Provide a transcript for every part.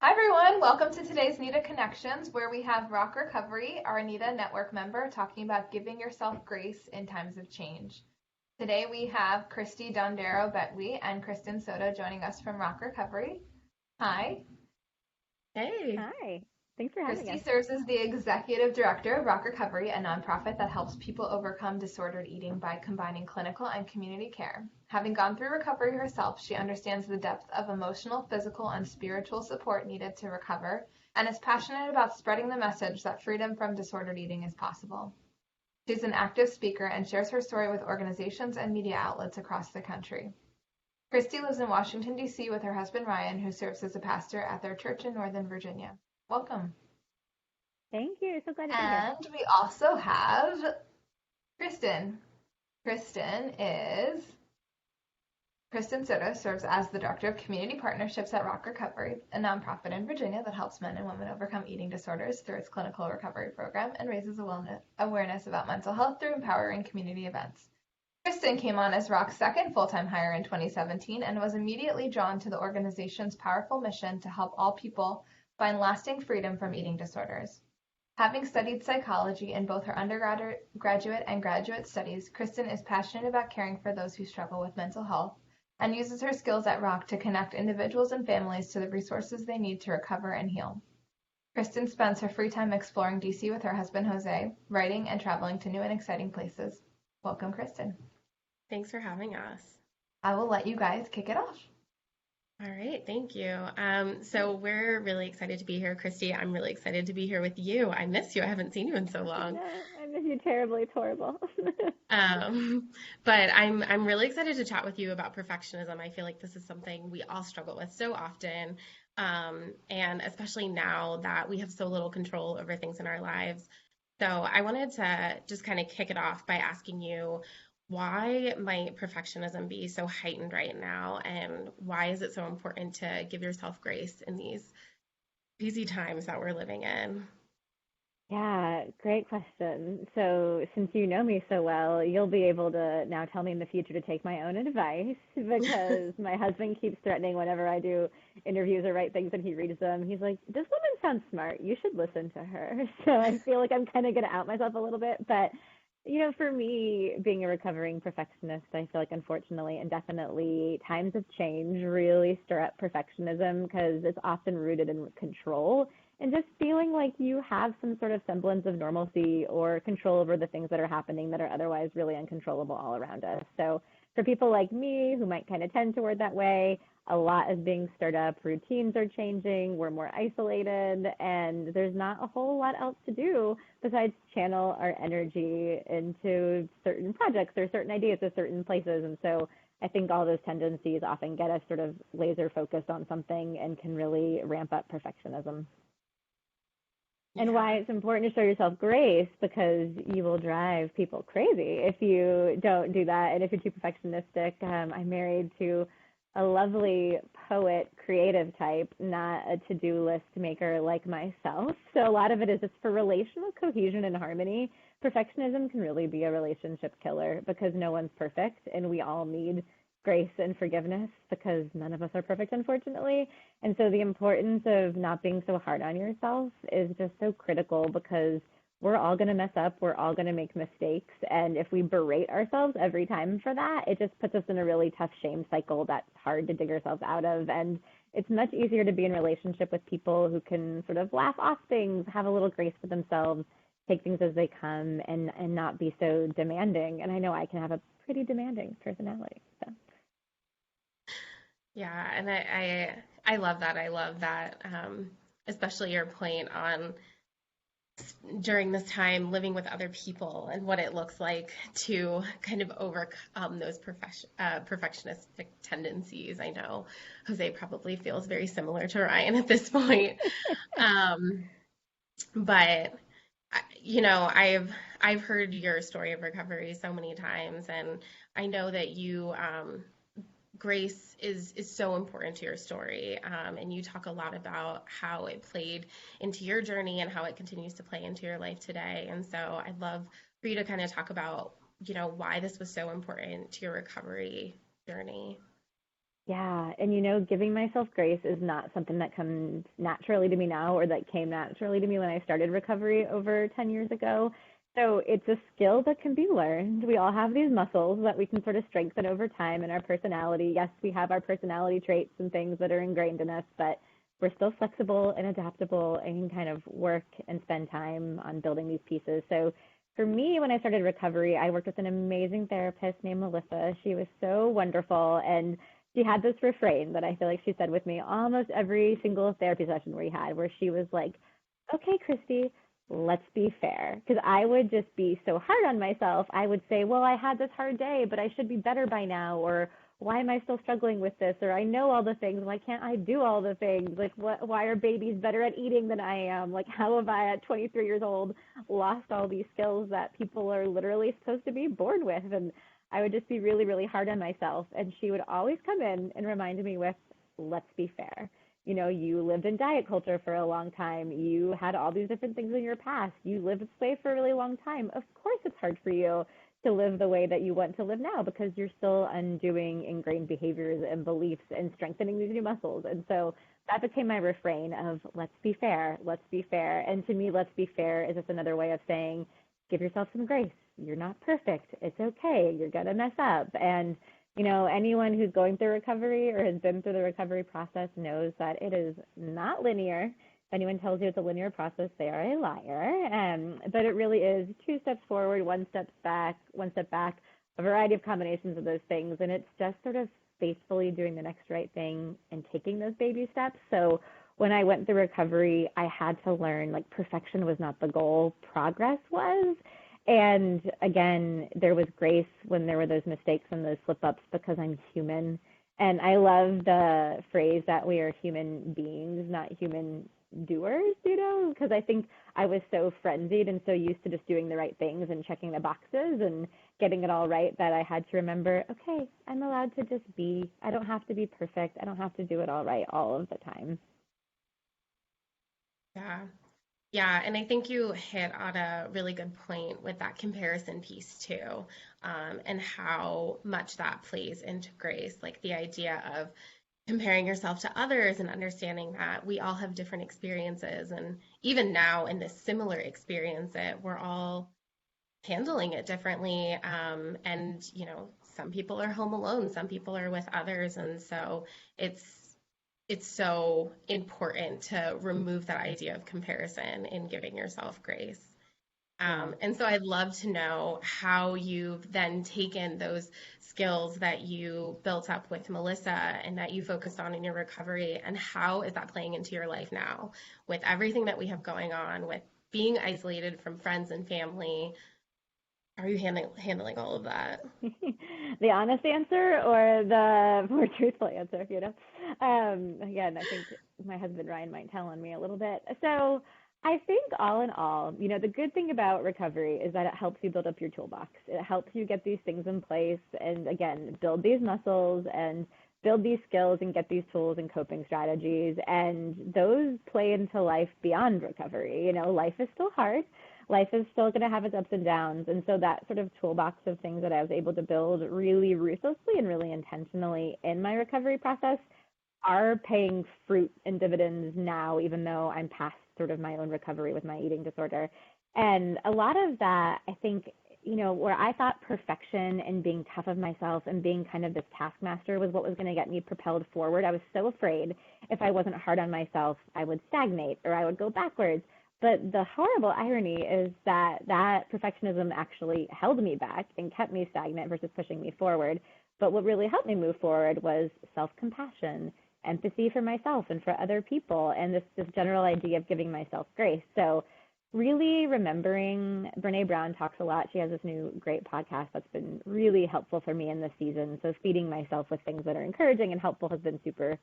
Hi everyone, welcome to today's NEDA Connections, where we have Rock Recovery, our NEDA network member, talking about giving yourself grace in times of change. Today we have Christy Dondero Betwe and Kristen Soto joining us from Rock Recovery. Hi. Hey. Hi, thanks for having Christy us. serves as the executive director of Rock Recovery, a nonprofit that helps people overcome disordered eating by combining clinical and community care. Having gone through recovery herself, she understands the depth of emotional, physical, and spiritual support needed to recover, and is passionate about spreading the message that freedom from disordered eating is possible. She's an active speaker and shares her story with organizations and media outlets across the country. Christy lives in Washington, D.C. with her husband Ryan, who serves as a pastor at their church in Northern Virginia. Welcome. Thank you. So glad to be here. And we also have Kristen. Kristen Soto serves as the Director of Community Partnerships at Rock Recovery, a nonprofit in Virginia that helps men and women overcome eating disorders through its clinical recovery program and raises awareness about mental health through empowering community events. Kristen came on as Rock's second full-time hire in 2017 and was immediately drawn to the organization's powerful mission to help all people find lasting freedom from eating disorders. Having studied psychology in both her undergraduate and graduate studies, Kristen is passionate about caring for those who struggle with mental health and uses her skills at Rock to connect individuals and families to the resources they need to recover and heal. Kristen spends her free time exploring DC with her husband Jose, writing and traveling to new and exciting places. Welcome, Kristen. Thanks for having us. I will let you guys kick it off. All right, thank you. So we're really excited to be here, Christy. I'm really excited to be here with you. I miss you. I haven't seen you in so long. No, I miss you terribly. It's horrible. Um, but I'm really excited to chat with you about perfectionism. I feel like this is something we all struggle with so often. And especially now that we have so little control over things in our lives. So I wanted to just kind of kick it off by asking you, why might perfectionism be so heightened right now? And why is it so important to give yourself grace in these busy times that we're living in? Yeah, great question. So, since you know me so well, you'll be able to now tell me in the future to take my own advice because my husband keeps threatening whenever I do interviews or write things and he reads them. He's like, "This woman sounds smart. You should listen to her." So, I feel like I'm kind of going to out myself a little bit. But, for me, being a recovering perfectionist, I feel like unfortunately and definitely times of change really stir up perfectionism because it's often rooted in control and just feeling like you have some sort of semblance of normalcy or control over the things that are happening that are otherwise really uncontrollable all around us. So for people like me who might kind of tend toward that way, a lot is being stirred up. Routines are changing. We're more isolated, and there's not a whole lot else to do besides channel our energy into certain projects or certain ideas or certain places. And so I think all those tendencies often get us sort of laser focused on something and can really ramp up perfectionism. And why Yeah. it's important to show yourself grace because you will drive people crazy if you don't do that and if you're too perfectionistic. I'm married to a lovely poet, creative type, not a to-do list maker like myself. So a lot of it is just for relational cohesion and harmony. Perfectionism can really be a relationship killer because no one's perfect and we all need grace and forgiveness because none of us are perfect, unfortunately. And so the importance of not being so hard on yourself is just so critical because we're all going to mess up. We're all going to make mistakes. And if we berate ourselves every time for that, it just puts us in a really tough shame cycle that's hard to dig ourselves out of. And it's much easier to be in relationship with people who can sort of laugh off things, have a little grace for themselves, take things as they come, and not be so demanding. And I know I can have a pretty demanding personality. So. Yeah, and I love that. I love that, especially your point on during this time living with other people and what it looks like to kind of overcome those perfectionistic tendencies. I know Jose probably feels very similar to Ryan at this point. Um, but I've heard your story of recovery so many times, and I know that you grace is so important to your story, and you talk a lot about how it played into your journey and how it continues to play into your life today. And so I'd love for you to kind of talk about why this was so important to your recovery journey. Yeah, and you know, giving myself grace is not something that comes naturally to me now or that came naturally to me when I started recovery over 10 years ago. So it's a skill that can be learned. We all have these muscles that we can sort of strengthen over time in our personality. Yes, we have our personality traits and things that are ingrained in us, but we're still flexible and adaptable and can kind of work and spend time on building these pieces. So for me, when I started recovery, I worked with an amazing therapist named Melissa. She was so wonderful, and she had this refrain that I feel like she said with me almost every single therapy session we had, where she was like, "Okay, Christy, let's be fair." Because I would just be so hard on myself. I would say, "Well, I had this hard day, but I should be better by now," or "Why am I still struggling with this?" Or "I know all the things. Why can't I do all the things? Like, what? Why are babies better at eating than I am? Like, how have I, at 23 years old, lost all these skills that people are literally supposed to be born with?" And I would just be really, really hard on myself. And she would always come in and remind me with, "Let's be fair. You know, you lived in diet culture for a long time. You had all these different things in your past. You lived this way for a really long time. Of course, it's hard for you to live the way that you want to live now because you're still undoing ingrained behaviors and beliefs and strengthening these new muscles." And so that became my refrain of "let's be fair, let's be fair." And to me, let's be fair is just another way of saying, give yourself some grace. You're not perfect. It's okay. You're going to mess up. And, you know, anyone who's going through recovery or has been through the recovery process knows that it is not linear. If anyone tells you it's a linear process, they are a liar. But it really is two steps forward, one step back, a variety of combinations of those things. And it's just sort of faithfully doing the next right thing and taking those baby steps. So when I went through recovery, I had to learn like perfection was not the goal, progress was. And again, there was grace when there were those mistakes and those slip ups because I'm human. And I love the phrase that we are human beings, not human doers, you know, because I think I was so frenzied and so used to just doing the right things and checking the boxes and getting it all right that I had to remember, okay, I'm allowed to just be. I don't have to be perfect. I don't have to do it all right all of the time. Yeah. Yeah, and I think you hit on a really good point with that comparison piece too, and how much that plays into grace, like the idea of comparing yourself to others and understanding that we all have different experiences, and even now in this similar experience, we're all handling it differently. And you know, some people are home alone, some people are with others, and so it's it's so important to remove that idea of comparison in giving yourself grace. Yeah. And so I'd love to know how you've then taken those skills that you built up with Melissa and that you focused on in your recovery, and how is that playing into your life now with everything that we have going on, with being isolated from friends and family? How are you handling all of that? The honest answer or the more truthful answer, you know? Again, I think my husband Ryan might tell on me a little bit. So I think all in all, you know, the good thing about recovery is that it helps you build up your toolbox. It helps you get these things in place and again, build these muscles and build these skills and get these tools and coping strategies. And those play into life beyond recovery. You know, life is still hard, life is still going to have its ups and downs. And so that sort of toolbox of things that I was able to build really ruthlessly and really intentionally in my recovery process are paying fruit and dividends now, even though I'm past sort of my own recovery with my eating disorder. And a lot of that, I think, you know, where I thought perfection and being tough of myself and being kind of this taskmaster was what was going to get me propelled forward. I was so afraid if I wasn't hard on myself, I would stagnate or I would go backwards. But the horrible irony is that that perfectionism actually held me back and kept me stagnant versus pushing me forward. But what really helped me move forward was self-compassion, empathy for myself and for other people, and this general idea of giving myself grace. So really remembering, Brene Brown talks a lot. She has this new great podcast that's been really helpful for me in this season. So feeding myself with things that are encouraging and helpful has been super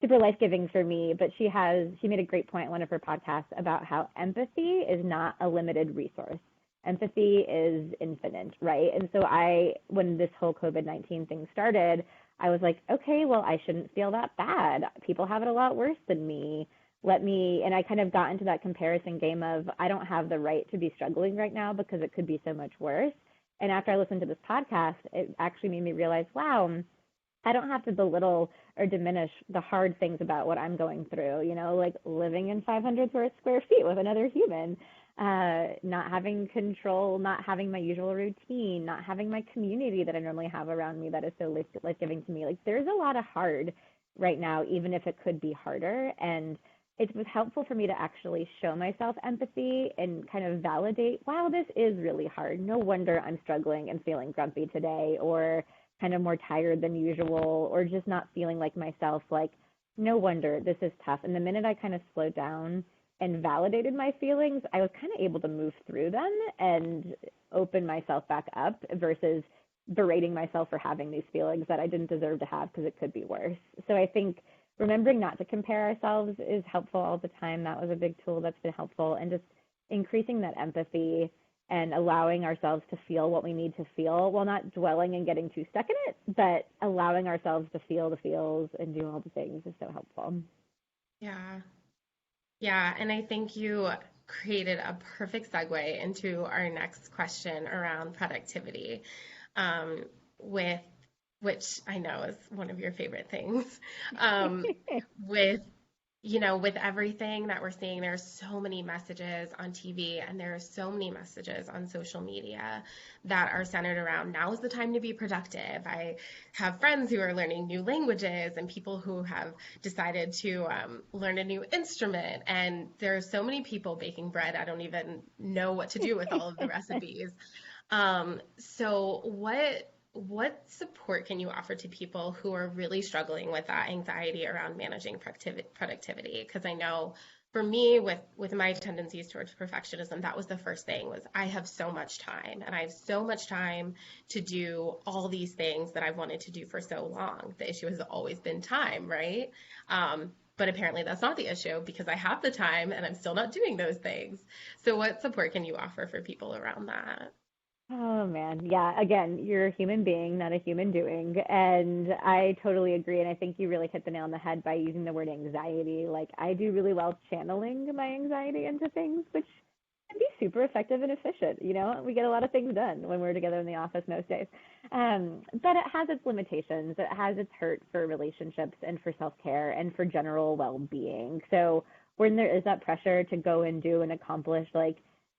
life-giving for me. But she made a great point in one of her podcasts about how empathy is not a limited resource. Empathy is infinite, right? And so when this whole COVID-19 thing started, I was like, okay, well, I shouldn't feel that bad. People have it a lot worse than me. And I kind of got into that comparison game of, I don't have the right to be struggling right now because it could be so much worse. And after I listened to this podcast, it actually made me realize, wow, I don't have to belittle or diminish the hard things about what I'm going through, like living in 500 square feet with another human, not having control, not having my usual routine, not having my community that I normally have around me that is so life-giving to me. Like there's a lot of hard right now, even if it could be harder. And it was helpful for me to actually show myself empathy and kind of validate, wow, this is really hard. No wonder I'm struggling and feeling grumpy today, or kind of more tired than usual, or just not feeling like myself. Like, no wonder this is tough. And the minute I kind of slowed down and validated my feelings, I was kind of able to move through them and open myself back up versus berating myself for having these feelings that I didn't deserve to have because it could be worse. So I think remembering not to compare ourselves is helpful all the time. That was a big tool that's been helpful. And just increasing that empathy and allowing ourselves to feel what we need to feel while not dwelling and getting too stuck in it, but allowing ourselves to feel the feels and do all the things is so helpful. Yeah. Yeah. And I think you created a perfect segue into our next question around productivity, um, with which I know is one of your favorite things. With with everything that we're seeing, there's so many messages on TV and there are so many messages on social media that are centered around now is the time to be productive. I have friends who are learning new languages and people who have decided to learn a new instrument. And there are so many people baking bread. I don't even know what to do with all of the recipes. So what support can you offer to people who are really struggling with that anxiety around managing productivity? Because I know for me, with my tendencies towards perfectionism, that was the first thing, was I have so much time and I have so much time to do all these things that I've wanted to do for so long. The issue has always been time, right? But apparently that's not the issue because I have the time and I'm still not doing those things. So what support can you offer for people around that? Oh man, yeah. Again, you're a human being, not a human doing. And I totally agree. And I think you really hit the nail on the head by using the word anxiety. Like, I do really well channeling my anxiety into things, which can be super effective and efficient. We get a lot of things done when we're together in the office most days. But it has its limitations. It has its hurt for relationships and for self care and for general well being. So when there is that pressure to go and do and accomplish, like,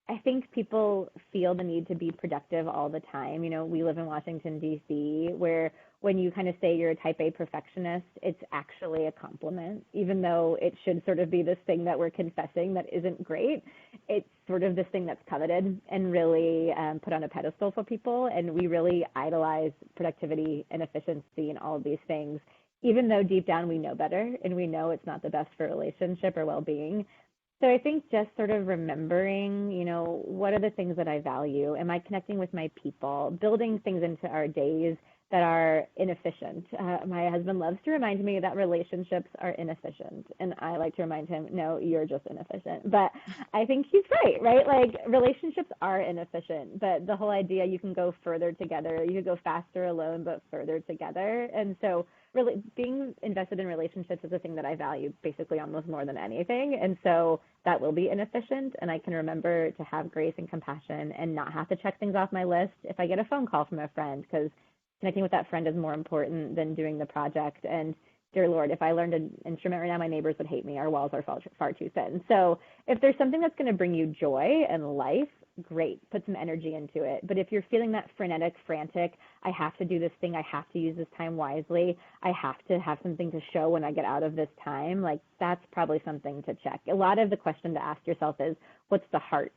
I think people feel the need to be productive all the time. We live in Washington, D.C., where when you kind of say you're a type A perfectionist, it's actually a compliment, even though it should sort of be this thing that we're confessing that isn't great. It's sort of this thing that's coveted and really put on a pedestal for people. And we really idolize productivity and efficiency and all of these things, even though deep down we know better and we know it's not the best for relationship or well-being. So I think just sort of remembering, what are the things that I value? Am I connecting with my people? Building things into our days that are inefficient. My husband loves to remind me that relationships are inefficient. And I like to remind him, no, you're just inefficient. But I think he's right? Like, relationships are inefficient. But the whole idea, you can go further together. You can go faster alone, but further together. And so really being invested in relationships is a thing that I value basically almost more than anything. And so that will be inefficient. And I can remember to have grace and compassion and not have to check things off my list if I get a phone call from a friend, because connecting with that friend is more important than doing the project. And dear Lord, if I learned an instrument right now, my neighbors would hate me. Our walls are far too thin. So if there's something that's going to bring you joy and life, great, put some energy into it. But if you're feeling that frenetic, frantic, I have to do this thing, I have to use this time wisely, I have to have something to show when I get out of this time, like, that's probably something to check. A lot of the question to ask yourself is, what's the heart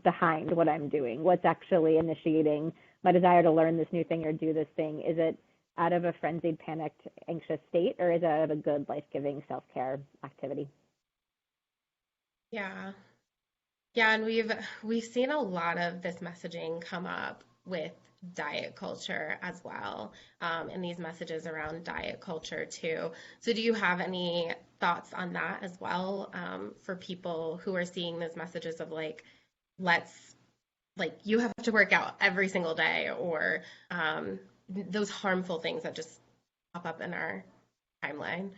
behind what I'm doing? What's actually initiating my desire to learn this new thing or do this thing? Is it out of a frenzied, panicked, anxious state, or is it out of a good, life-giving self-care activity? Yeah. Yeah, and we've seen a lot of this messaging come up with diet culture as well, and these messages around diet culture too. So do you have any thoughts on that as well, for people who are seeing those messages of like, let's, like, you have to work out every single day, or those harmful things that just pop up in our timeline?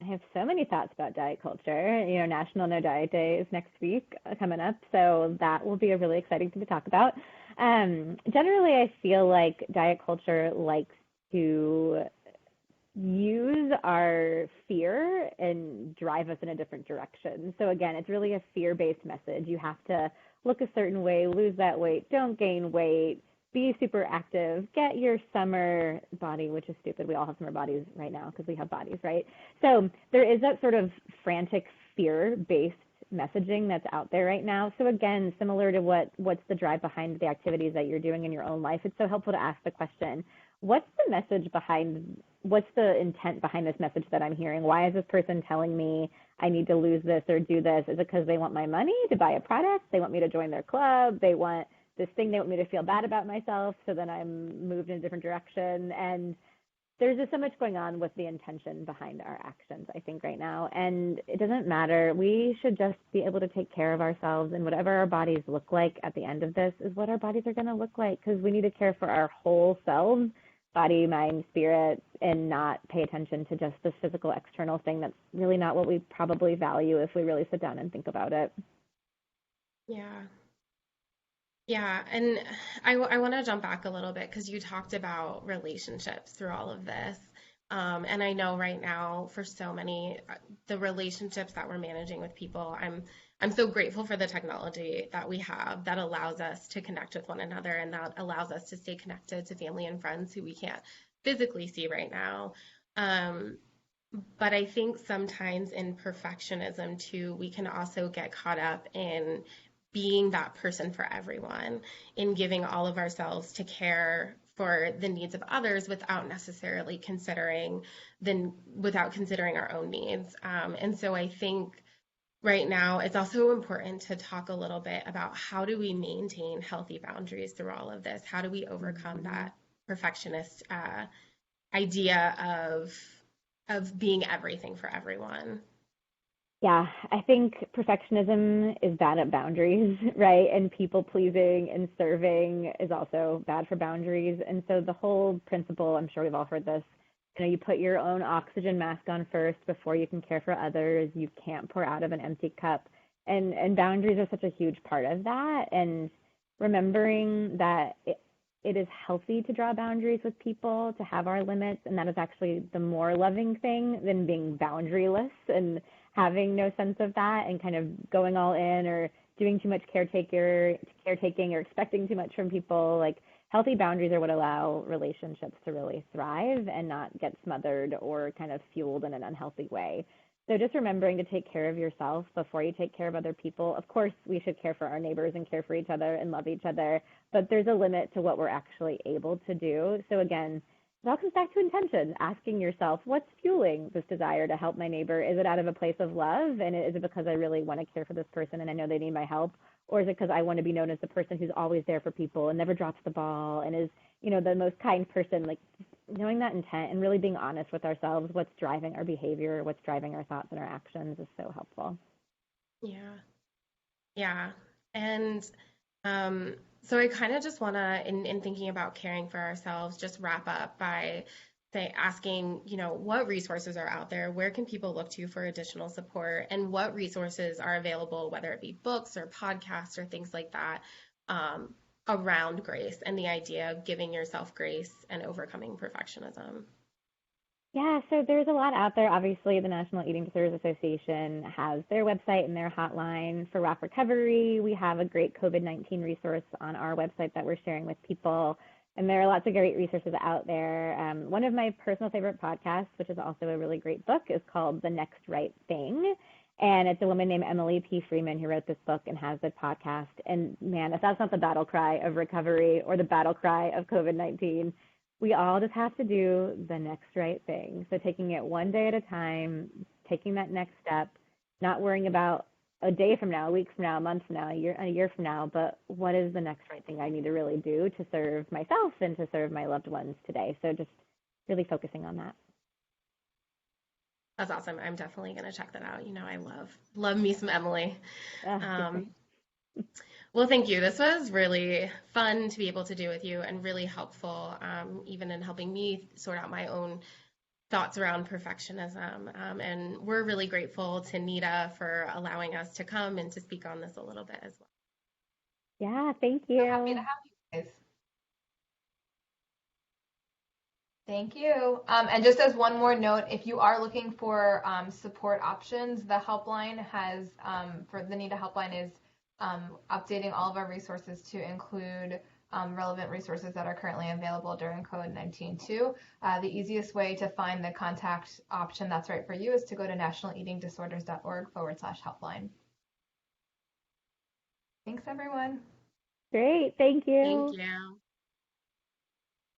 I have so many thoughts about diet culture. National No Diet Day is next week coming up, so that will be a really exciting thing to talk about. Generally, I feel like diet culture likes to use our fear and drive us in a different direction. So again, it's really a fear-based message. You have to look a certain way, lose that weight, don't gain weight, be super active, get your summer body, which is stupid. We all have summer bodies right now because we have bodies, right? So there is that sort of frantic fear-based messaging that's out there right now. So again, similar to what's the drive behind the activities that you're doing in your own life, it's so helpful to ask the question, what's the message behind, what's the intent behind this message that I'm hearing? Why is this person telling me I need to lose this or do this? Is it because they want my money to buy a product? They want me to join their club? They want this thing, they want me to feel bad about myself, so then I'm moved in a different direction. And there's just so much going on with the intention behind our actions, I think, right now. And it doesn't matter. We should just be able to take care of ourselves, and whatever our bodies look like at the end of this is what our bodies are going to look like, because we need to care for our whole selves, body, mind, spirit, and not pay attention to just this physical external thing that's really not what we probably value if we really sit down and think about it. Yeah. Yeah, and I want to jump back a little bit because you talked about relationships through all of this. And I know right now for so many, the relationships that we're managing with people, I'm so grateful for the technology that we have that allows us to connect with one another and that allows us to stay connected to family and friends who we can't physically see right now. Um, but I think sometimes in perfectionism too, we can also get caught up in being that person for everyone, in giving all of ourselves to care for the needs of others without necessarily without considering our own needs. And so I think right now it's also important to talk a little bit about how do we maintain healthy boundaries through all of this? How do we overcome that perfectionist idea of being everything for everyone? Yeah, I think perfectionism is bad at boundaries, right? And people pleasing and serving is also bad for boundaries. And so the whole principle, I'm sure we've all heard this, you put your own oxygen mask on first before you can care for others. You can't pour out of an empty cup. And boundaries are such a huge part of that. And remembering that it is healthy to draw boundaries with people, to have our limits, and that is actually the more loving thing than being boundaryless and having no sense of that and kind of going all in or doing too much caretaking or expecting too much from people. Like, healthy boundaries are what allow relationships to really thrive and not get smothered or kind of fueled in an unhealthy way. So just remembering to take care of yourself before you take care of other people. Of course, we should care for our neighbors and care for each other and love each other, but there's a limit to what we're actually able to do. So again, it all comes back to intention, asking yourself, what's fueling this desire to help my neighbor? Is it out of a place of love? And is it because I really want to care for this person and I know they need my help? Or is it because I want to be known as the person who's always there for people and never drops the ball and is, the most kind person? Like, knowing that intent and really being honest with ourselves, what's driving our behavior, what's driving our thoughts and our actions is so helpful. Yeah. Yeah. And so I kind of just want to, in thinking about caring for ourselves, just wrap up by asking, what resources are out there? Where can people look to for additional support? And what resources are available, whether it be books or podcasts or things like that, around grace and the idea of giving yourself grace and overcoming perfectionism? Yeah, so there's a lot out there. Obviously, the National Eating Disorders Association has their website and their hotline. For Rock Recovery, we have a great COVID-19 resource on our website that we're sharing with people. And there are lots of great resources out there. One of my personal favorite podcasts, which is also a really great book, is called The Next Right Thing. And it's a woman named Emily P. Freeman who wrote this book and has the podcast. And man, if that's not the battle cry of recovery or the battle cry of COVID-19, we all just have to do the next right thing. So taking it one day at a time, taking that next step, not worrying about a day from now, a week from now, a month from now, a year from now, but what is the next right thing I need to really do to serve myself and to serve my loved ones today? So just really focusing on that. That's awesome. I'm definitely going to check that out. I love me some Emily. Well, thank you. This was really fun to be able to do with you and really helpful, even in helping me sort out my own thoughts around perfectionism. And we're really grateful to NEDA for allowing us to come and to speak on this a little bit as well. Yeah, thank you. So happy to have you guys. Thank you. And just as one more note, if you are looking for support options, the helpline for the NEDA helpline is updating all of our resources to include relevant resources that are currently available during COVID-19 too. The easiest way to find the contact option that's right for you is to go to nationaleatingdisorders.org/helpline. Thanks, everyone. Great. Thank Thank you. you.